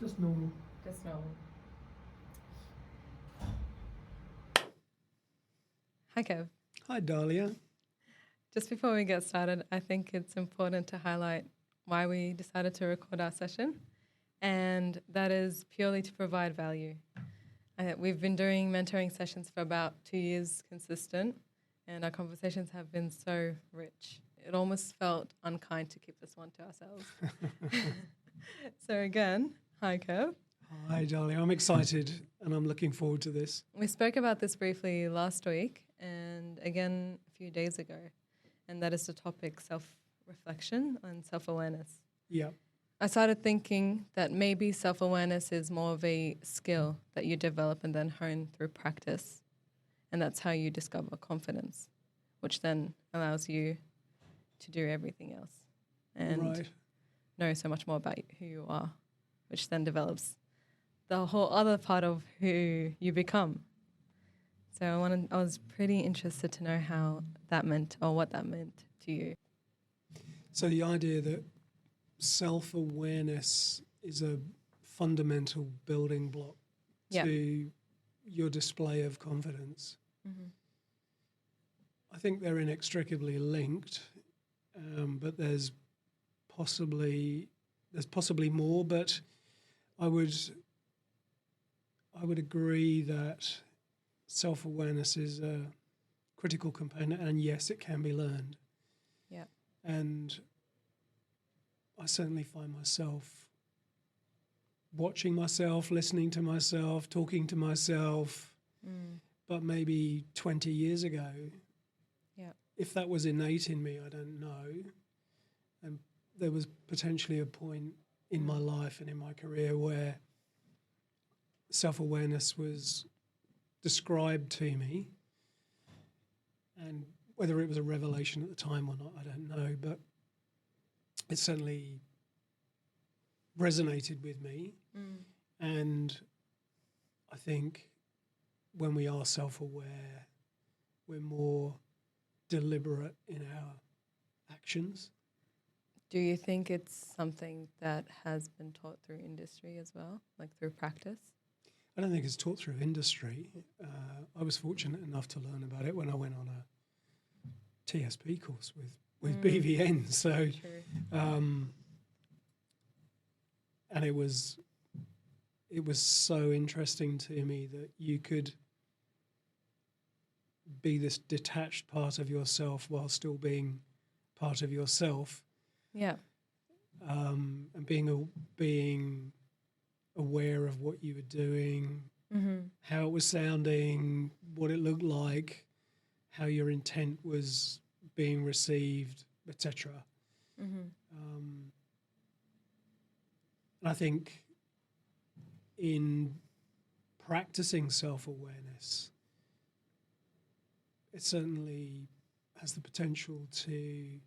Just normal. Just normal. Hi, Kev. Hi, Dahlia. Just before we get started, I think it's important to highlight why we decided to record our session, and that is purely to provide value. We've been doing mentoring sessions for about 2 years consistent, and our conversations have been so rich. It almost felt unkind to keep this one to ourselves. So again, hi, Kev. Hi, Dahlia. I'm excited and I'm looking forward to this. We spoke about this briefly last week and again a few days ago, and that is the topic self-reflection and self-awareness. Yeah. I started thinking that maybe self-awareness is more of a skill that you develop and then hone through practice, and that's how you discover confidence, which then allows you to do everything else and know so much more about who you are, which then develops the whole other part of who you become. So I was pretty interested to know how that meant or what that meant to you. So the idea that self-awareness is a fundamental building block to your display of confidence. Mm-hmm. I think they're inextricably linked, but there's possibly more, but I would agree that self-awareness is a critical component, and yes, it can be learned. Yeah. And I certainly find myself watching myself, listening to myself, talking to myself, but maybe 20 years ago, if that was innate in me, I don't know. And there was potentially a point in my life and in my career where self-awareness was described to me, and whether it was a revelation at the time or not, I don't know, but it certainly resonated with me. And I think when we are self-aware, we're more deliberate in our actions. Do you think it's something that has been taught through industry as well, like through practice? I don't think it's taught through industry. I was fortunate enough to learn about it when I went on a TSP course with BVN. So, and it was so interesting to me that you could be this detached part of yourself while still being part of yourself. Yeah. And being aware of what you were doing, how it was sounding, what it looked like, how your intent was being received, etc. And I think in practicing self-awareness, it certainly has the potential to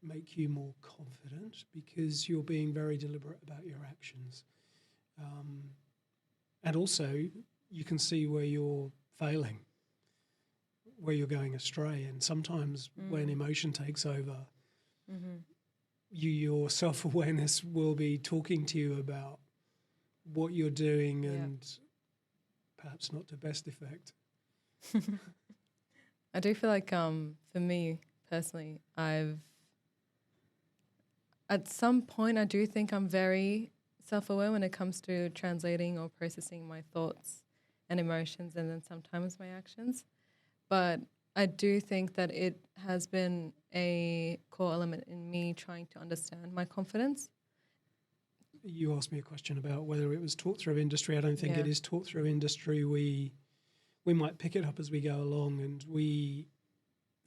make you more confident because you're being very deliberate about your actions. And also, you can see where you're failing, where you're going astray. And sometimes when emotion takes over, your self-awareness will be talking to you about what you're doing and perhaps not to best effect. I do feel like for me personally, at some point I do think I'm very self-aware when it comes to translating or processing my thoughts and emotions and then sometimes my actions. But I do think that it has been a core element in me trying to understand my confidence. You asked me a question about whether it was taught through industry. I don't think it is taught through industry. We might pick it up as we go along, and we,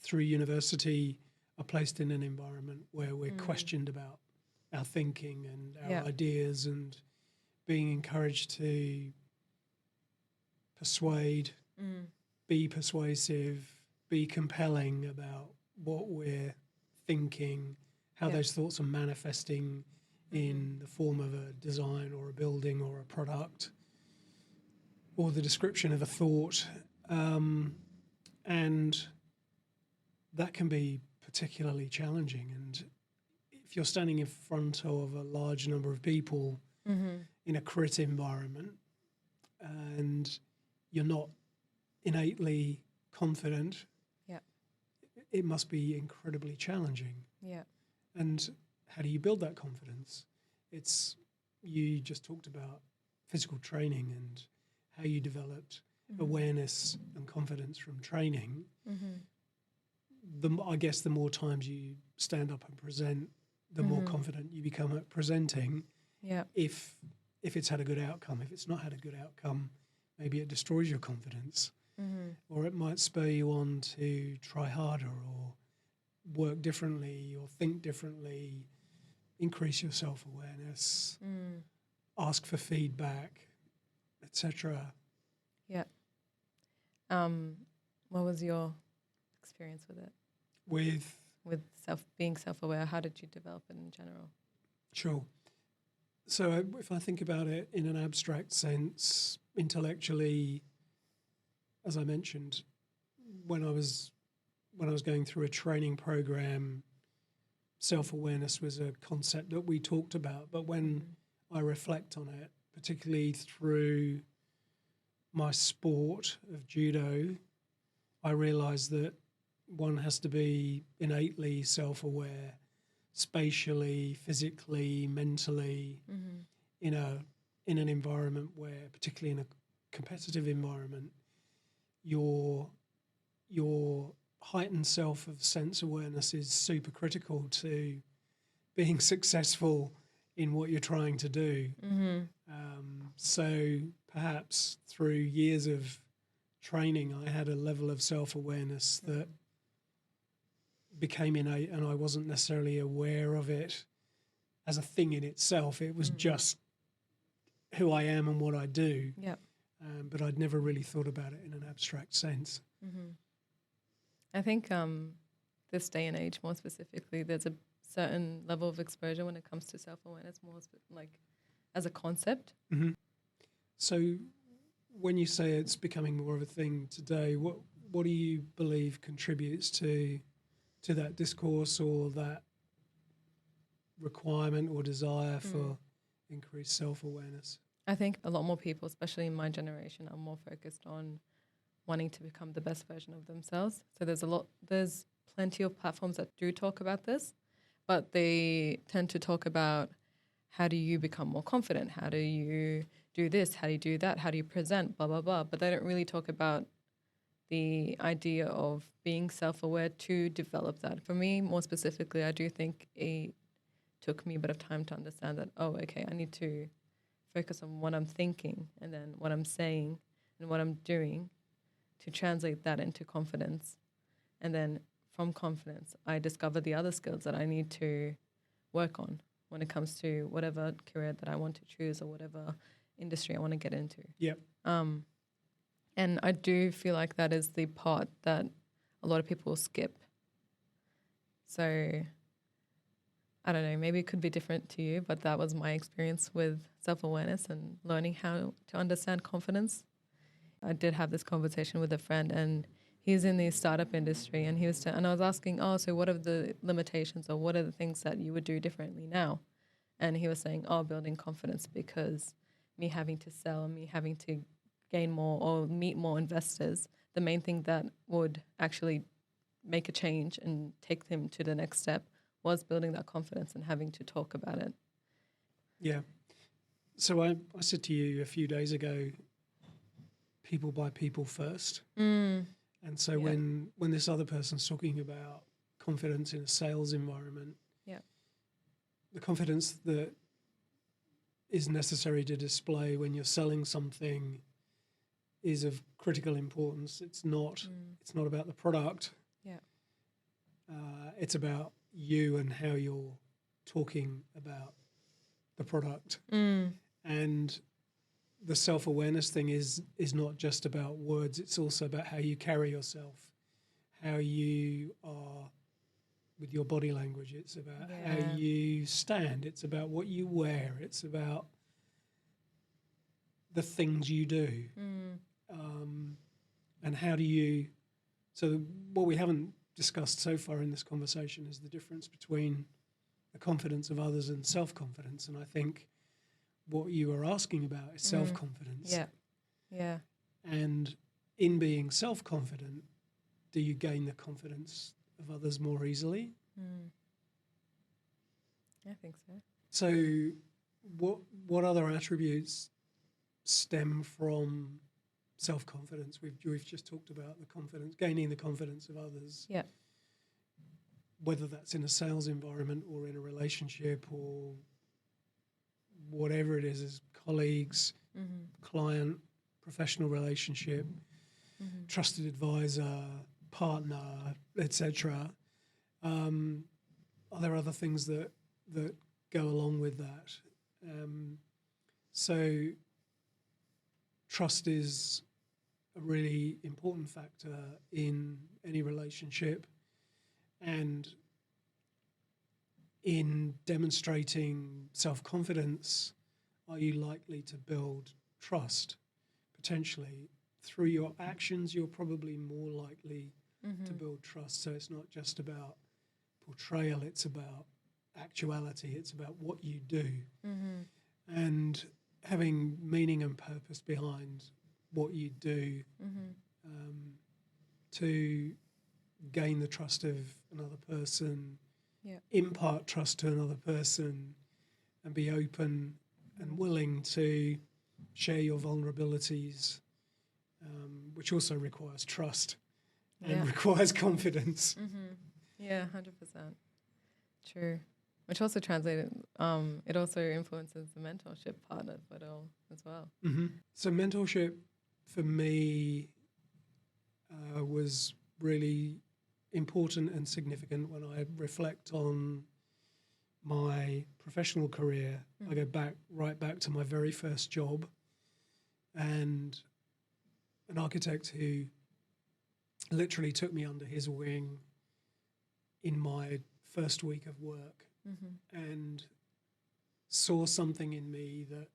through university, are placed in an environment where we're questioned about our thinking and our ideas, and being encouraged to persuade, be persuasive, be compelling about what we're thinking, how those thoughts are manifesting in the form of a design or a building or a product or the description of a thought. And that can be particularly challenging. And if you're standing in front of a large number of people in a crit environment and you're not innately confident, it must be incredibly challenging. Yeah. And how do you build that confidence? You just talked about physical training and how you developed awareness and confidence from training. I guess the more times you stand up and present, the more confident you become at presenting. Yeah. If it's had a good outcome. If it's not had a good outcome, maybe it destroys your confidence. Or it might spur you on to try harder or work differently or think differently, increase your self-awareness, ask for feedback, etc. Yeah. What was your experience with it? With being self-aware, how did you develop it in general? Sure. So if I think about it in an abstract sense, intellectually, as I mentioned, when I was going through a training program, self-awareness was a concept that we talked about. But when I reflect on it, particularly through my sport of judo, I realise that one has to be innately self-aware, spatially, physically, mentally, in an environment where, particularly in a competitive environment, your heightened sense awareness is super critical to being successful in what you're trying to do. So perhaps through years of training, I had a level of self-awareness that became innate, and I wasn't necessarily aware of it as a thing in itself. It was just who I am and what I do. Yeah. But I'd never really thought about it in an abstract sense. I think this day and age, more specifically, there's a certain level of exposure when it comes to self-awareness, more like as a concept. So when you say it's becoming more of a thing today, what do you believe contributes to that discourse or that requirement or desire for increased self-awareness? I think a lot more people, especially in my generation, are more focused on wanting to become the best version of themselves. So there's plenty of platforms that do talk about this, but they tend to talk about how do you become more confident? How do you do this? How do you do that? How do you present? Blah, blah, blah. But they don't really talk about the idea of being self-aware to develop that. For me, more specifically, I do think it took me a bit of time to understand that, I need to focus on what I'm thinking and then what I'm saying and what I'm doing to translate that into confidence. And then from confidence, I discover the other skills that I need to work on when it comes to whatever career that I want to choose or whatever industry I want to get into. Yep. And I do feel like that is the part that a lot of people skip. So I don't know, maybe it could be different to you, but that was my experience with self-awareness and learning how to understand confidence. I did have this conversation with a friend, and he's in the startup industry, and and I was asking, so what are the limitations or what are the things that you would do differently now? And he was saying, building confidence, because me having to sell, me having to gain more or meet more investors, the main thing that would actually make a change and take them to the next step was building that confidence and having to talk about it. Yeah. So I said to you a few days ago, people buy people first. And so when this other person's talking about confidence in a sales environment, the confidence that is necessary to display when you're selling something is of critical importance. It's not about the product. It's about you and how you're talking about the product. And the self-awareness thing is not just about words. It's also about how you carry yourself, how you are with your body language. It's about how you stand. It's about what you wear. It's about the things you do. And how do you... So what we haven't discussed so far in this conversation is the difference between the confidence of others and self-confidence. And I think what you are asking about is self-confidence. Yeah. Yeah. And in being self-confident, do you gain the confidence of others more easily? I think so. So what other attributes stem from self-confidence? We've just talked about the confidence, gaining the confidence of others. Yeah. Whether that's in a sales environment or in a relationship or whatever it is, as colleagues, client, professional relationship, trusted advisor, partner, etc. Are there other things that go along with that? So trust is a really important factor in any relationship, and in demonstrating self-confidence, are you likely to build trust? Potentially. Through your actions, you're probably more likely to build trust. So it's not just about portrayal, it's about actuality, it's about what you do. And having meaning and purpose behind what you do to gain the trust of another person, impart trust to another person, and be open and willing to share your vulnerabilities, which also requires trust and requires confidence. Yeah, 100%. True. Which also translated, it also influences the mentorship part of it all as well. So mentorship for me was really important and significant when I reflect on my professional career. I go right back to my very first job, and an architect who literally took me under his wing in my first week of work and saw something in me that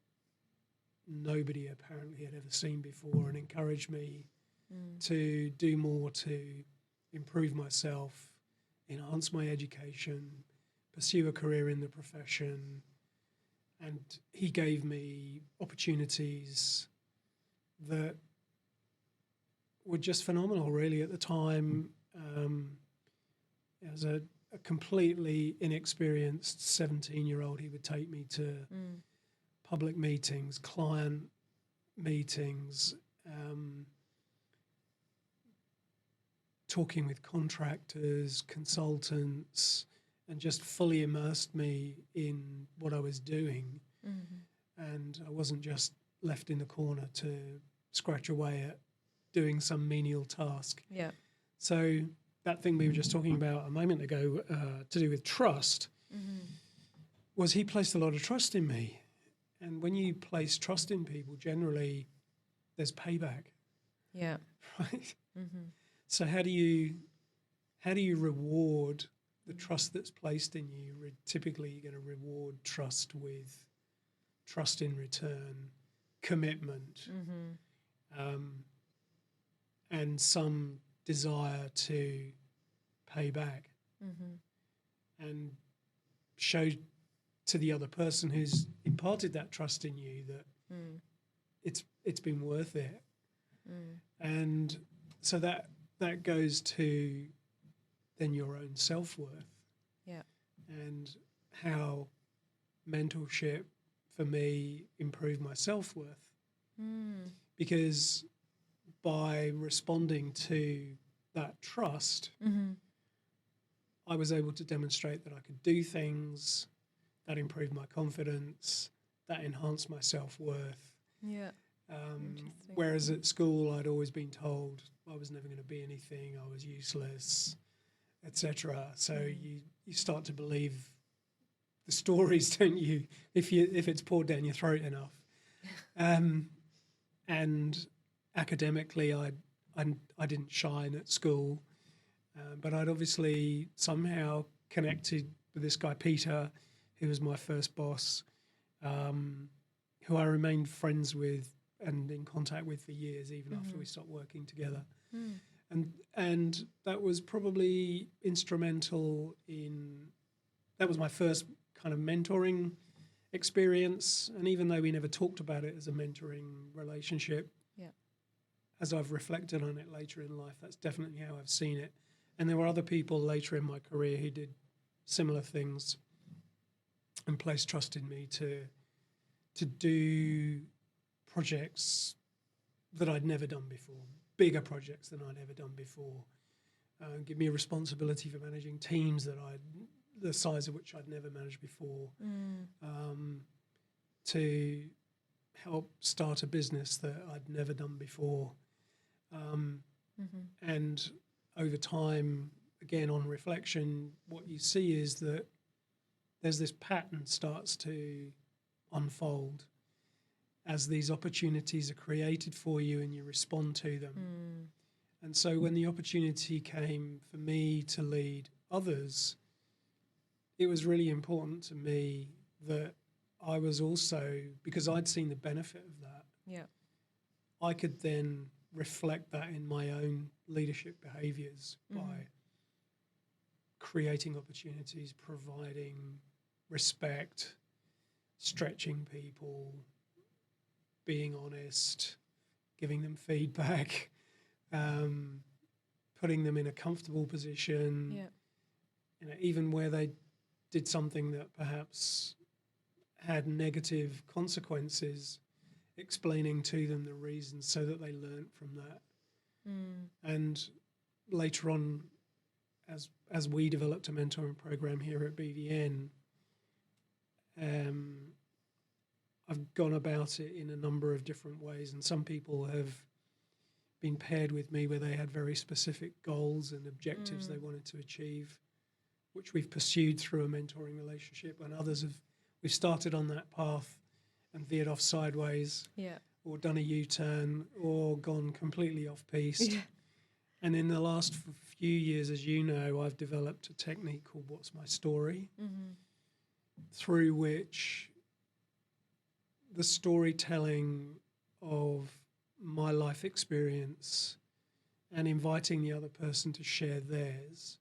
nobody apparently had ever seen before, and encouraged me to do more to improve myself, enhance my education, pursue a career in the profession. And he gave me opportunities that were just phenomenal, really, at the time. As a completely inexperienced 17-year-old, he would take me to public meetings, client meetings, talking with contractors, consultants, and just fully immersed me in what I was doing. And I wasn't just left in the corner to scratch away at doing some menial task. Yeah. So that thing we were just talking about a moment ago, to do with trust, was he placed a lot of trust in me. And when you place trust in people, generally there's payback. Yeah. Right? So how do you reward the trust that's placed in you? Typically you're going to reward trust with trust in return, commitment, and some desire to pay back and show to the other person who's imparted that trust in you that it's been worth it. And so that goes to then your own self-worth. Yeah. And how mentorship for me improved my self-worth. Because by responding to that trust, I was able to demonstrate that I could do things that improved my confidence, that enhanced my self-worth. Yeah. Whereas at school, I'd always been told I was never going to be anything, I was useless, etc. So you start to believe the stories, don't you? If it's poured down your throat enough. And academically, I didn't shine at school, but I'd obviously somehow connected with this guy Peter, who was my first boss, who I remained friends with and in contact with for years, even after we stopped working together. And that was probably instrumental in, that was my first kind of mentoring experience. And even though we never talked about it as a mentoring relationship, Yeah. as I've reflected on it later in life, that's definitely how I've seen it. And there were other people later in my career who did similar things and placed trust in me to do projects that I'd never done before, bigger projects than I'd ever done before. Give me a responsibility for managing teams the size of which I'd never managed before, to help start a business that I'd never done before. And over time, again, on reflection, what you see is that there's this pattern starts to unfold as these opportunities are created for you and you respond to them. And so when the opportunity came for me to lead others, it was really important to me that I was also, because I'd seen the benefit of that, I could then reflect that in my own leadership behaviours by creating opportunities, providing respect, stretching people, being honest, giving them feedback, putting them in a comfortable position, even where they did something that perhaps had negative consequences, explaining to them the reasons so that they learnt from that. And later on, as we developed a mentoring program here at BVN, I've gone about it in a number of different ways, and some people have been paired with me where they had very specific goals and objectives they wanted to achieve, which we've pursued through a mentoring relationship, and others we've started on that path and veered off sideways, or done a U-turn, or gone completely off-piste. And in the last few years, as you know, I've developed a technique called What's My Story, through which the storytelling of my life experience and inviting the other person to share theirs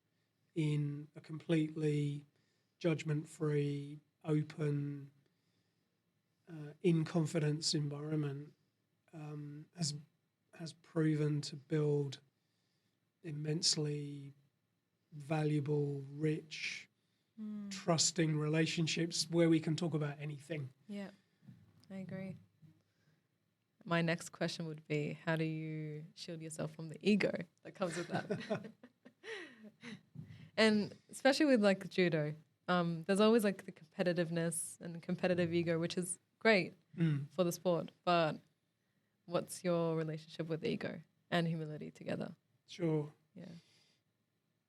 in a completely judgment-free, open, in confidence environment has proven to build immensely valuable, rich, trusting relationships where we can talk about anything. Yeah, I agree. My next question would be, how do you shield yourself from the ego that comes with that? And especially with like judo, there's always like the competitiveness and competitive ego, which is great for the sport. But what's your relationship with ego and humility together? Sure. Yeah.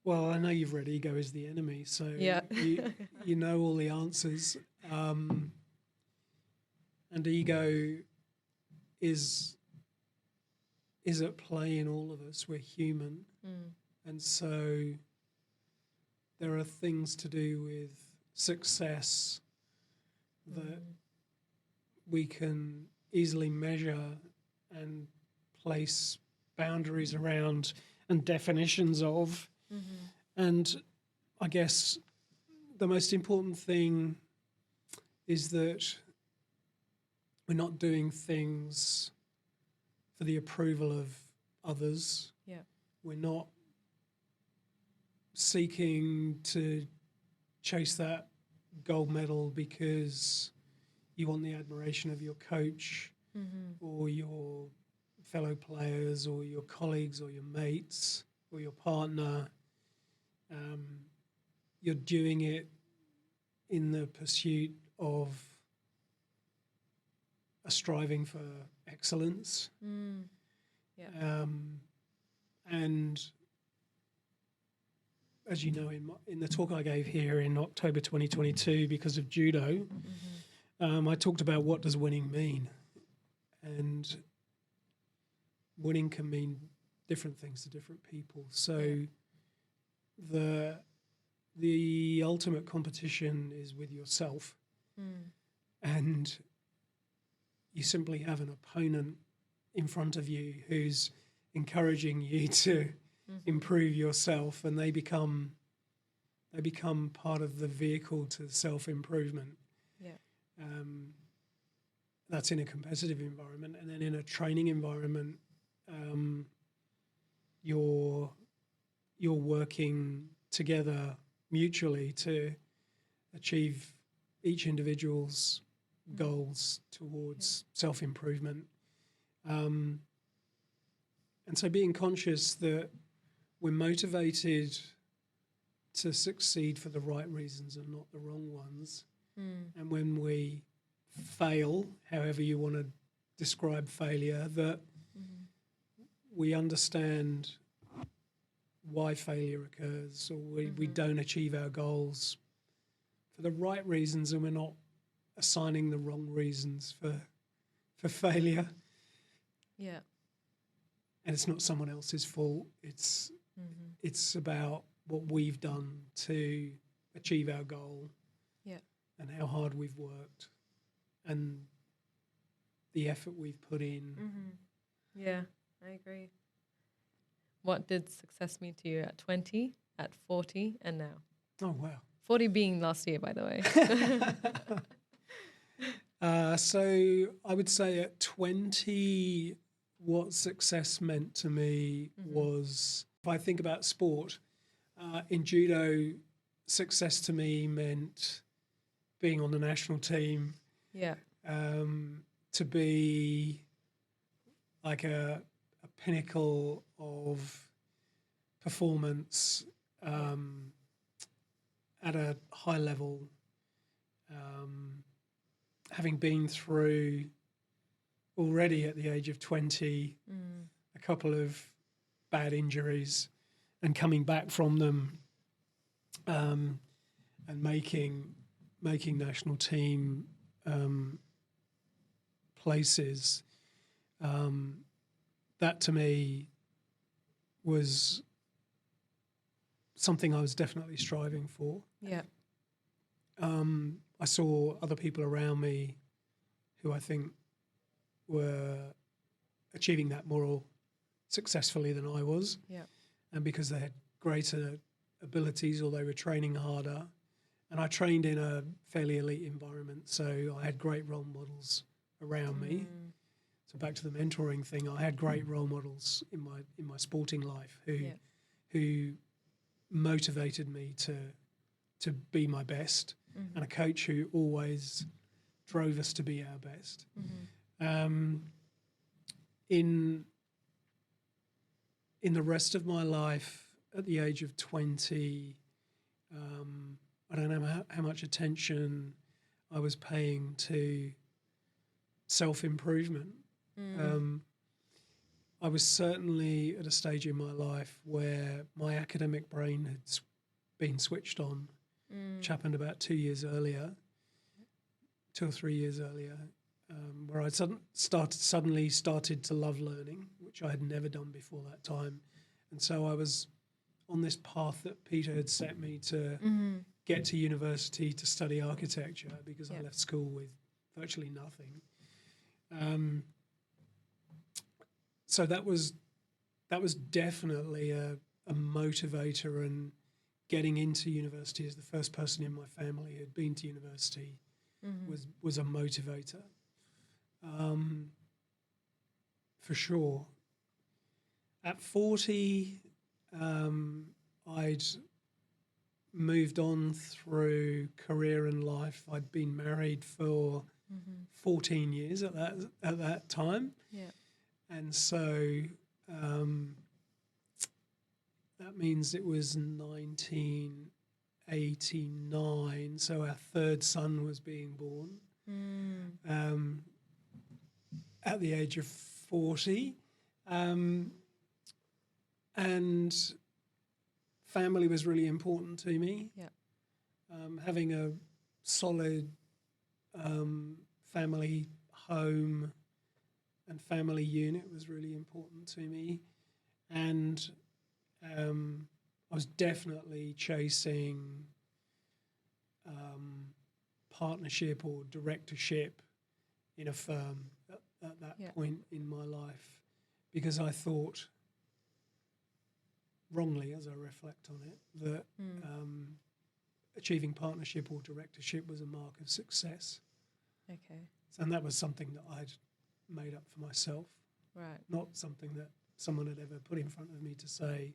Well, I know you've read Ego is the Enemy, so you know all the answers. And ego is at play in all of us. We're human. And so there are things to do with success that we can easily measure and place boundaries around and definitions of. And I guess the most important thing is that we're not doing things for the approval of others. Yeah. We're not seeking to chase that gold medal because you want the admiration of your coach or your fellow players or your colleagues or your mates or your partner. You're doing it in the pursuit of a striving for excellence. And as you know, in the talk I gave here in October 2022, because of judo, I talked about what does winning mean. And winning can mean different things to different people. So the ultimate competition is with yourself. And you simply have an opponent in front of you who's encouraging you to improve yourself, and they become part of the vehicle to self-improvement. That's in a competitive environment. And then in a training environment, you're working together mutually to achieve each individual's goals towards self-improvement. And so being conscious that we're motivated to succeed for the right reasons and not the wrong ones. And when we fail, however you want to describe failure, that we understand why failure occurs, or we don't achieve our goals for the right reasons, and we're not assigning the wrong reasons for failure. Yeah. And it's not someone else's fault. It's about what we've done to achieve our goal. Yeah. And how hard we've worked and the effort we've put in. Yeah, I agree. What did success mean to you at 20, at 40, and now? Oh, wow. 40 being last year, by the way. So I would say at 20, what success meant to me was, if I think about sport, in judo, success to me meant being on the national team. Yeah. To be like a pinnacle of performance at a high level, having been through already at the age of 20 a couple of bad injuries and coming back from them, and making national team places, that to me was something I was definitely striving for. Yeah. I saw other people around me who I think were achieving that more successfully than I was. Yeah. And because they had greater abilities or they were training harder. And I trained in a fairly elite environment, so I had great role models around me. So back to the mentoring thing, I had great role models in my sporting life who motivated me to be my best, and a coach who always drove us to be our best. In the rest of my life, at the age of 20, I don't know how much attention I was paying to self-improvement. I was certainly at a stage in my life where my academic brain had been switched on, which happened about 2 or 3 years earlier, where I suddenly started to love learning, which I had never done before that time. And so I was on this path that Peter had set me to get to university to study architecture, because I left school with virtually nothing. So that was definitely a motivator, and getting into university as the first person in my family who had been to university was a motivator, for sure. At 40, I'd moved on through career and life. I'd been married for 14 years at that time. Yeah. And so that means it was 1989. So our third son was being born at the age of 40. And family was really important to me. Yeah. Having a solid family home and family unit was really important to me. And I was definitely chasing partnership or directorship in a firm at that point in my life, because I thought, wrongly as I reflect on it, that achieving partnership or directorship was a mark of success. Okay. And that was something that I'd made up for myself, Right. not something that someone had ever put in front of me to say,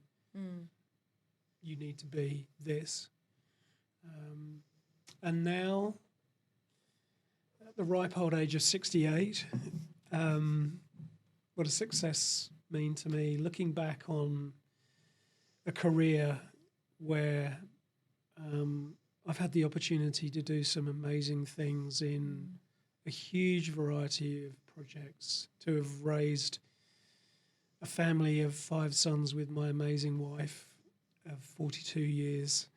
you need to be this. And now, at the ripe old age of 68, what does success mean to me? Looking back on a career where I've had the opportunity to do some amazing things in a huge variety of projects, to have raised a family of 5 sons with my amazing wife of 42 years,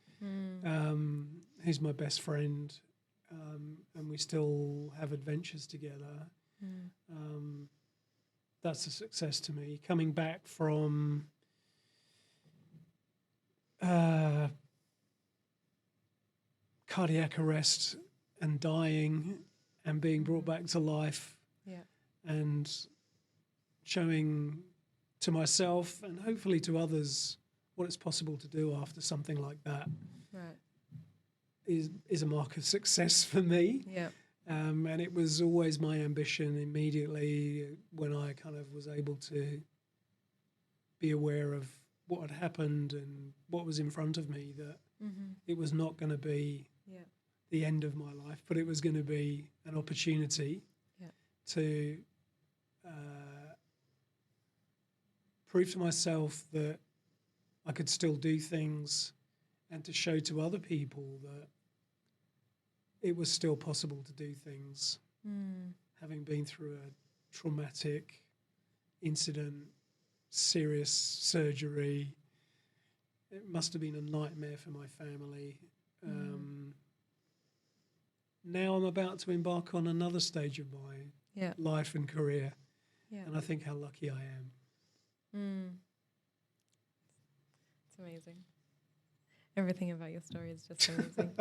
who's my best friend, and we still have adventures together. That's a success to me. Coming back from cardiac arrest and dying and being brought back to life, and showing to myself and hopefully to others what it's possible to do after something like that, is a mark of success for me. And it was always my ambition immediately when I kind of was able to be aware of what had happened and what was in front of me, that it was not going to be the end of my life, but it was going to be an opportunity to prove to myself that I could still do things, and to show to other people that it was still possible to do things. Having been through a traumatic incident, serious surgery, it must have been a nightmare for my family. Now I'm about to embark on another stage of my life and career, and I think how lucky I am. It's amazing. Everything about your story is just amazing.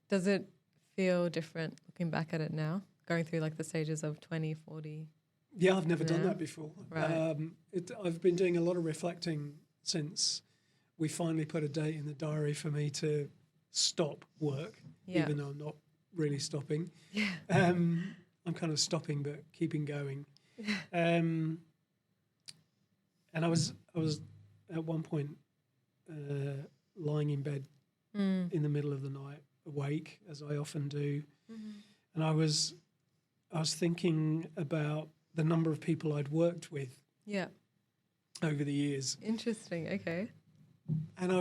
Does it feel different looking back at it now, going through like the stages of 20, 40? Yeah, I've never done that before. Right. I've been doing a lot of reflecting since we finally put a date in the diary for me to stop work, even though I'm not really stopping. I'm kind of stopping but keeping going. And I was at one point lying in bed in the middle of the night, awake, as I often do, and I was thinking about the number of people I'd worked with over the years. Interesting. Okay. And I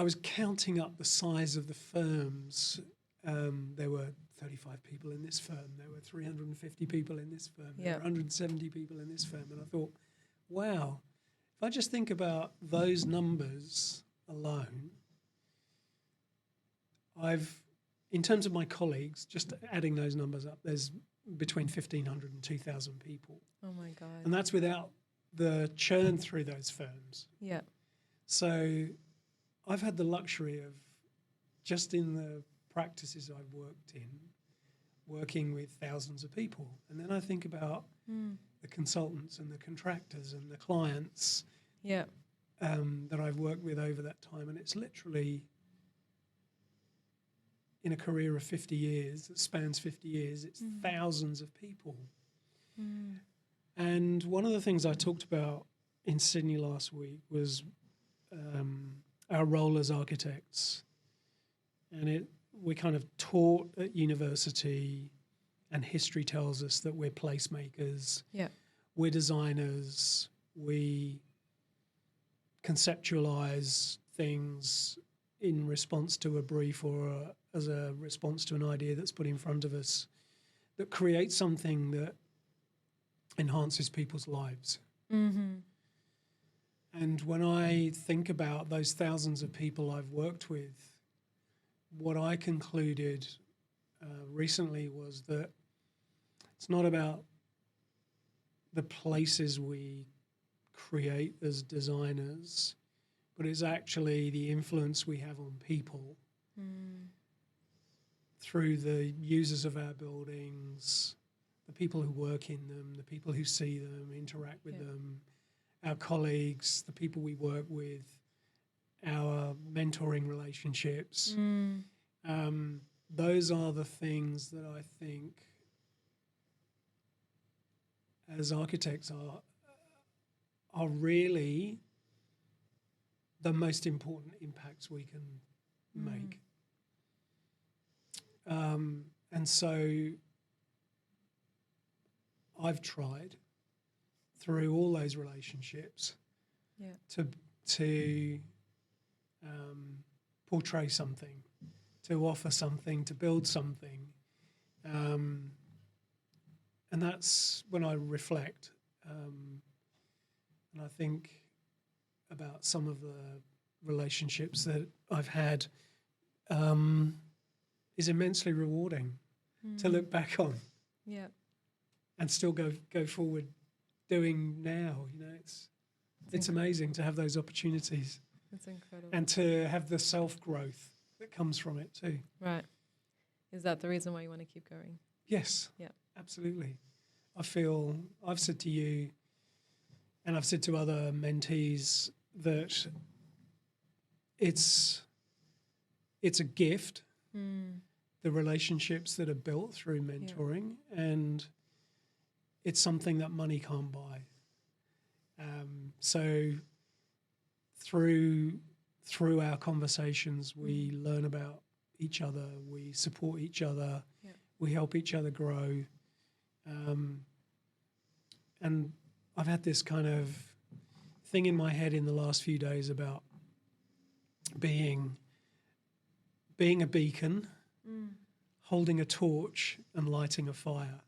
was counting up the size of the firms. There were 35 people in this firm. There were 350 people in this firm. There were 170 people in this firm. And I thought, wow, if I just think about those numbers alone, in terms of my colleagues, just adding those numbers up, there's between 1,500 and 2,000 people. Oh my God. And that's without the churn through those firms. So I've had the luxury of, just in the practices I've worked in, working with thousands of people. And then I think about the consultants and the contractors and the clients that I've worked with over that time. And it's literally, in a career of 50 years, that spans 50 years, it's thousands of people. And one of the things I talked about in Sydney last week was our role as architects. And we kind of taught at university, and history tells us that we're placemakers, we're designers, we conceptualize things in response to a brief or as a response to an idea that's put in front of us that creates something that enhances people's lives. And when I think about those thousands of people I've worked with, what I concluded recently was that it's not about the places we create as designers, but it's actually the influence we have on people through the users of our buildings, the people who work in them, the people who see them, interact with them, our colleagues, the people we work with, our mentoring relationships. Those are the things that I think as architects are really the most important impacts we can make. And so I've tried through all those relationships to portray something, to offer something, to build something. And that's when I reflect and I think about some of the relationships that I've had is immensely rewarding to look back on. Yeah. And still go forward doing now. You know, it's amazing to have those opportunities. It's incredible. And to have the self-growth that comes from it too. Right. Is that the reason why you want to keep going? Yes. Yeah. Absolutely. I feel I've said to you and I've said to other mentees that it's a gift, the relationships that are built through mentoring, and it's something that money can't buy. So through our conversations, we learn about each other, we support each other, we help each other grow. And I've had this kind of thing in my head in the last few days about being a beacon, holding a torch and lighting a fire.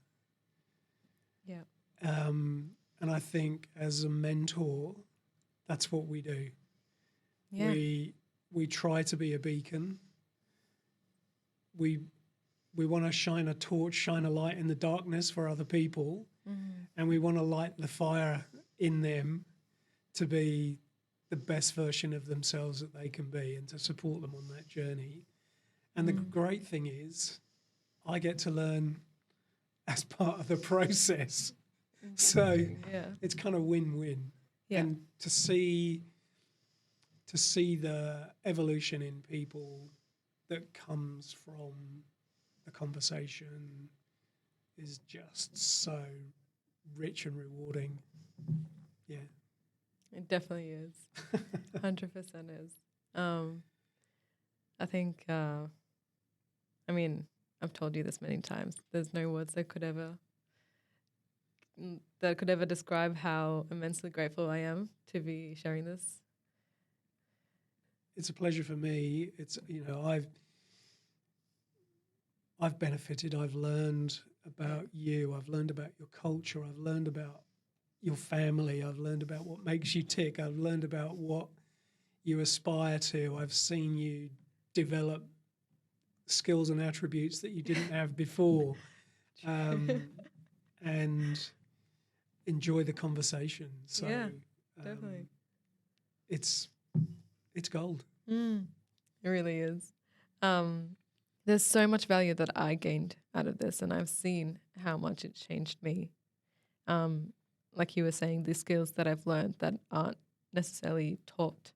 Yeah. And I think as a mentor, that's what we do. Yeah. We try to be a beacon. We want to shine a torch, shine a light in the darkness for other people, and we want to light the fire in them to be the best version of themselves that they can be and to support them on that journey. And the great thing is I get to learn as part of the process. So it's kind of win-win. Yeah. And to see the evolution in people that comes from the conversation is just so rich and rewarding. Yeah. It definitely is. 100% is. I think, I mean, I've told you this many times. There's no words that could ever describe how immensely grateful I am to be sharing this. It's a pleasure for me. It's, you know, I've benefited. I've learned about you. I've learned about your culture. I've learned about your family. I've learned about what makes you tick. I've learned about what you aspire to. I've seen you develop skills and attributes that you didn't have before, and enjoy the conversation. So definitely. It's gold. It really is. There's so much value that I gained out of this, and I've seen how much it changed me. Like you were saying, the skills that I've learned that aren't necessarily taught,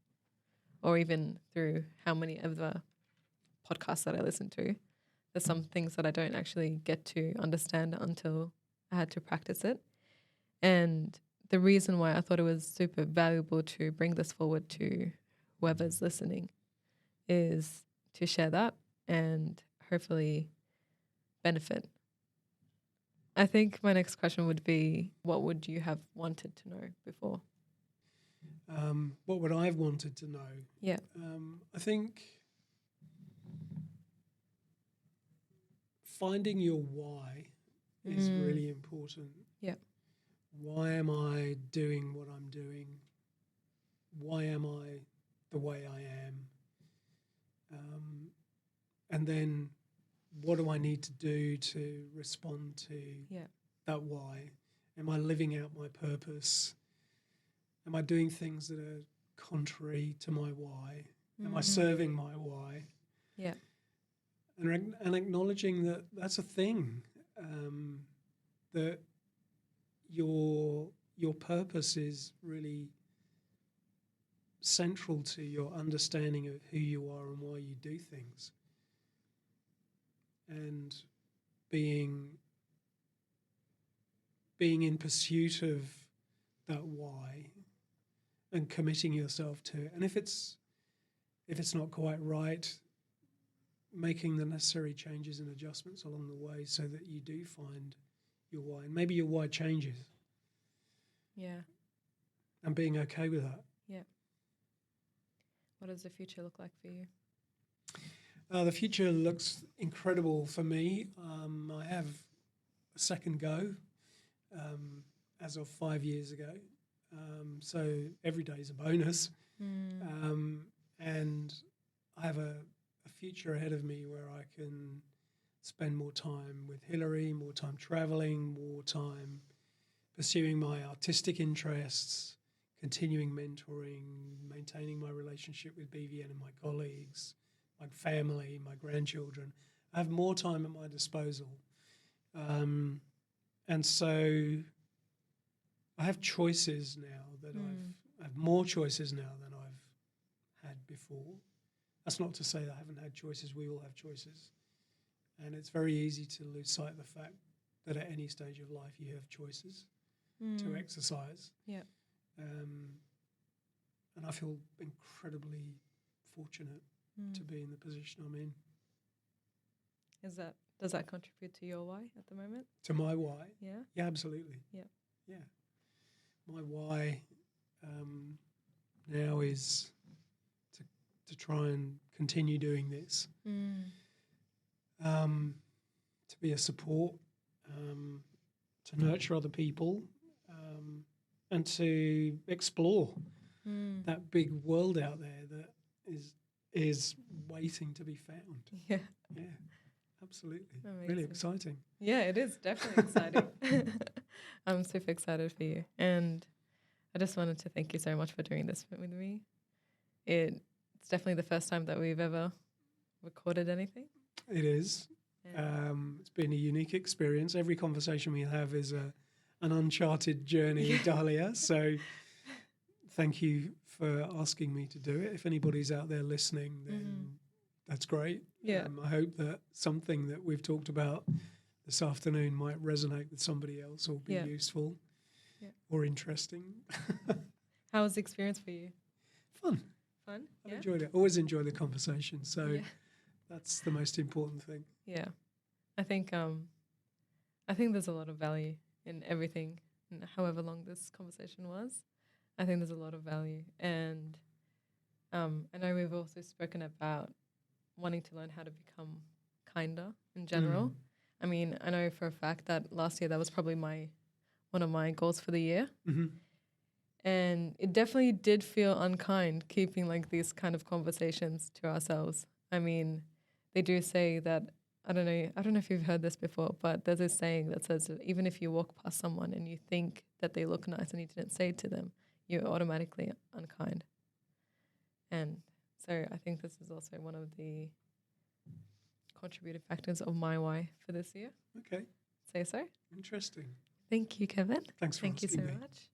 or even through how many other podcasts that I listen to. There's some things that I don't actually get to understand until I had to practice it. And the reason why I thought it was super valuable to bring this forward to whoever's listening is to share that and hopefully benefit. I think my next question would be, what would you have wanted to know before? What would I have wanted to know? Yeah. I think finding your why is really important. Yeah. Why am I doing what I'm doing? Why am I the way I am? And then what do I need to do to respond to that why? Am I living out my purpose? Am I doing things that are contrary to my why? Am I serving my why? Yeah. And acknowledging that that's a thing, that your purpose is really central to your understanding of who you are and why you do things. And being in pursuit of that why and committing yourself to it. And if it's not quite right, making the necessary changes and adjustments along the way so that you do find your why. And maybe your why changes. Yeah. And being okay with that. Yeah. What does the future look like for you? The future looks incredible for me. I have a second go as of 5 years ago. So every day is a bonus. And I have a future ahead of me where I can spend more time with Hillary, more time traveling, more time pursuing my artistic interests, continuing mentoring, maintaining my relationship with BVN and my colleagues, my family, my grandchildren. I have more time at my disposal. And so I have choices now that I have more choices now than I've had before. That's not to say that I haven't had choices. We all have choices. And it's very easy to lose sight of the fact that at any stage of life you have choices to exercise. Yeah. And I feel incredibly fortunate to be in the position I'm in. Does that contribute to your why at the moment? To my why? Yeah. Yeah, absolutely. Yeah. Yeah. My why now is to try and continue doing this. To be a support, to nurture other people, and to explore that big world out there that is waiting to be found. Yeah. Yeah, absolutely. Amazing. Really exciting. Yeah, it is definitely exciting. I'm super excited for you. And I just wanted to thank you so much for doing this with me. It's definitely the first time that we've ever recorded anything. It is. It's been a unique experience. Every conversation we have is an uncharted journey, Dahlia. So thank you for asking me to do it. If anybody's out there listening, then that's great. Yeah. I hope that something that we've talked about this afternoon might resonate with somebody else or be useful or interesting. How was the experience for you? Fun. Fun? I've enjoyed it. Always enjoy the conversation. So that's the most important thing. Yeah. I think there's a lot of value in everything, and however long this conversation was. I think there's a lot of value. And I know we've also spoken about wanting to learn how to become kinder in general. I mean, I know for a fact that last year that was probably one of my goals for the year. And it definitely did feel unkind keeping like these kind of conversations to ourselves. I mean, they do say that, I don't know if you've heard this before, but there's this saying that says that even if you walk past someone and you think that they look nice and you didn't say it to them, you're automatically unkind. And so I think this is also one of the contributing factors of my why for this year. Okay. Say so. Interesting. Thank you, Kevin. Thanks for Thank you so asking me. much.